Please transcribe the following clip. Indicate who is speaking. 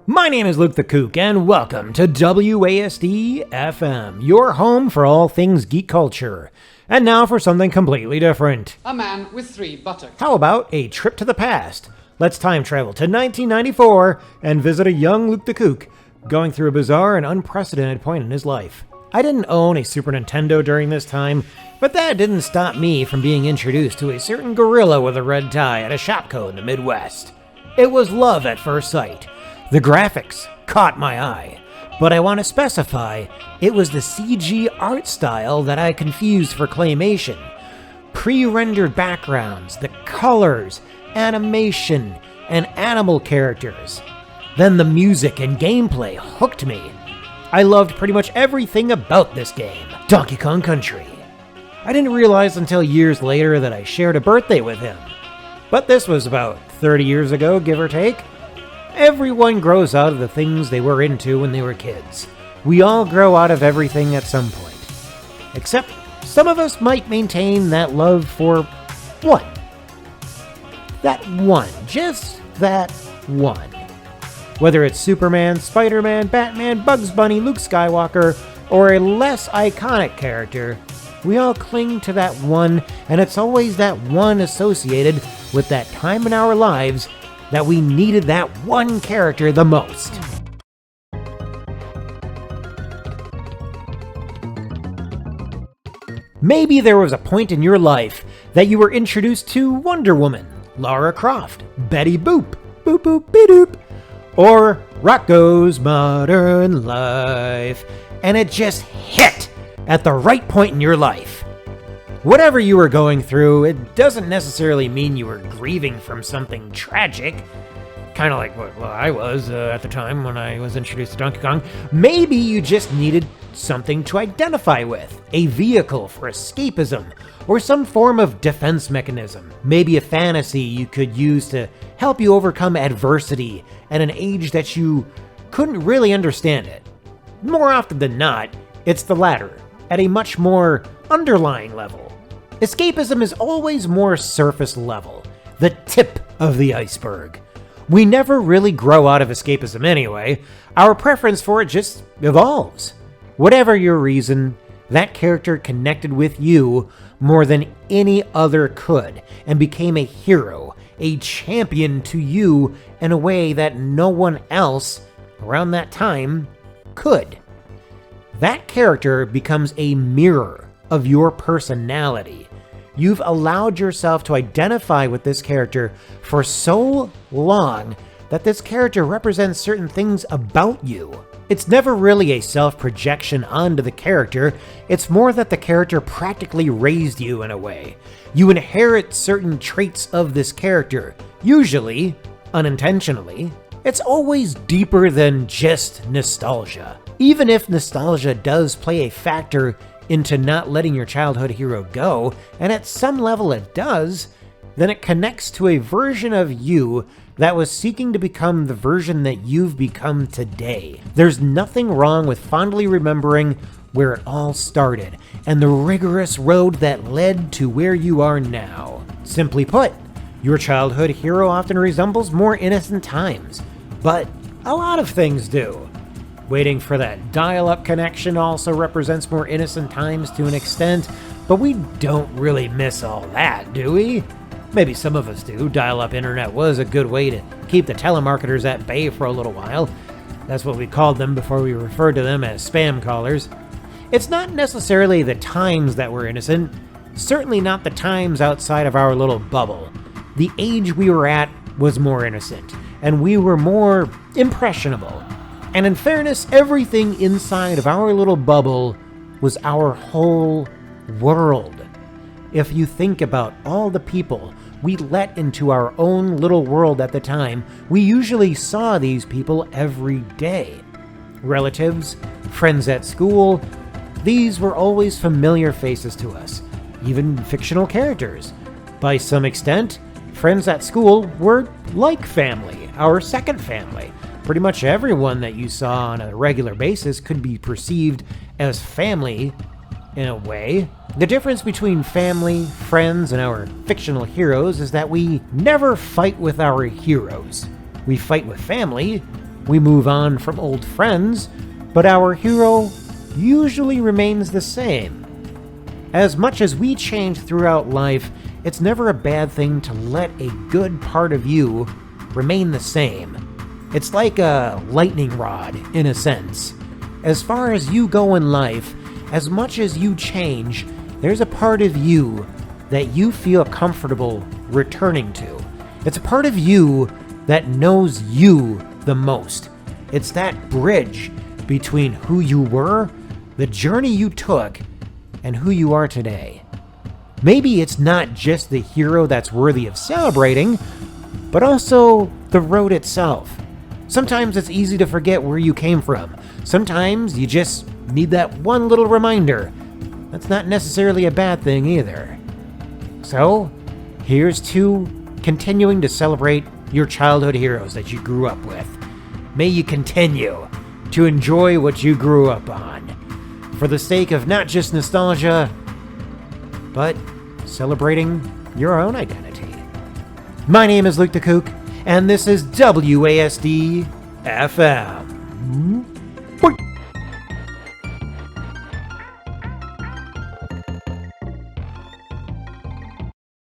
Speaker 1: My name is Luke the Kook, and welcome to WASD FM, your home for all things geek culture. And now for something completely different.
Speaker 2: A man with 3 buttocks.
Speaker 1: How about a trip to the past? Let's time travel to 1994 and visit a young Luke the Kook going through a bizarre and unprecedented point in his life. I didn't own a Super Nintendo during this time, but that didn't stop me from being introduced to a certain gorilla with a red tie at a Shopko in the Midwest. It was love at first sight. The graphics caught my eye, but I want to specify it was the CG art style that I confused for claymation. Pre-rendered backgrounds, the colors, animation, and animal characters. Then the music and gameplay hooked me. I loved pretty much everything about this game, Donkey Kong Country. I didn't realize until years later that I shared a birthday with him. But this was about 30 years ago, give or take. Everyone grows out of the things they were into when they were kids. We all grow out of everything at some point. Except some of us might maintain that love for one. That one. Just that one. Whether it's Superman, Spider-Man, Batman, Bugs Bunny, Luke Skywalker, or a less iconic character, we all cling to that one, and it's always that one associated with that time in our lives that we needed that one character the most. Maybe there was a point in your life that you were introduced to Wonder Woman, Lara Croft, Betty Boop, Boop Boop Be-Doop, or Rocko's Modern Life, and it just hit at the right point in your life. Whatever you were going through, it doesn't necessarily mean you were grieving from something tragic. Kind of like what I was at the time when I was introduced to Donkey Kong. Maybe you just needed something to identify with, a vehicle for escapism, or some form of defense mechanism. Maybe a fantasy you could use to help you overcome adversity at an age that you couldn't really understand it. More often than not, it's the latter, at a much more underlying level. Escapism is always more surface level, the tip of the iceberg. We never really grow out of escapism anyway. Our preference for it just evolves. Whatever your reason, that character connected with you more than any other could and became a hero, a champion to you in a way that no one else around that time could. That character becomes a mirror of your personality. You've allowed yourself to identify with this character for so long that this character represents certain things about you. It's never really a self-projection onto the character, it's more that the character practically raised you in a way. You inherit certain traits of this character, usually unintentionally. It's always deeper than just nostalgia. Even if nostalgia does play a factor into not letting your childhood hero go, and at some level it does, then it connects to a version of you that was seeking to become the version that you've become today. There's nothing wrong with fondly remembering where it all started, and the rigorous road that led to where you are now. Simply put, your childhood hero often resembles more innocent times, but a lot of things do. Waiting for that dial-up connection also represents more innocent times to an extent, but we don't really miss all that, do we? Maybe some of us do. Dial-up internet was a good way to keep the telemarketers at bay for a little while. That's what we called them before we referred to them as spam callers. It's not necessarily the times that were innocent, certainly not the times outside of our little bubble. The age we were at was more innocent, and we were more impressionable. And in fairness, everything inside of our little bubble was our whole world. If you think about all the people we let into our own little world at the time, we usually saw these people every day. Relatives, friends at school, these were always familiar faces to us, even fictional characters. By some extent, friends at school were like family, our second family. Pretty much everyone that you saw on a regular basis could be perceived as family in a way. The difference between family, friends, and our fictional heroes is that we never fight with our heroes. We fight with family, We move on from old friends, but our hero usually remains the same. As much as we change throughout life, it's never a bad thing to let a good part of you remain the same. It's like a lightning rod, in a sense. As far as you go in life, as much as you change, there's a part of you that you feel comfortable returning to. It's a part of you that knows you the most. It's that bridge between who you were, the journey you took, and who you are today. Maybe it's not just the hero that's worthy of celebrating, but also the road itself. Sometimes it's easy to forget where you came from. Sometimes you just need that one little reminder. That's not necessarily a bad thing either. So, here's to continuing to celebrate your childhood heroes that you grew up with. May you continue to enjoy what you grew up on, for the sake of not just nostalgia, but celebrating your own identity. My name is Luke the Kook, and this is WASD FM.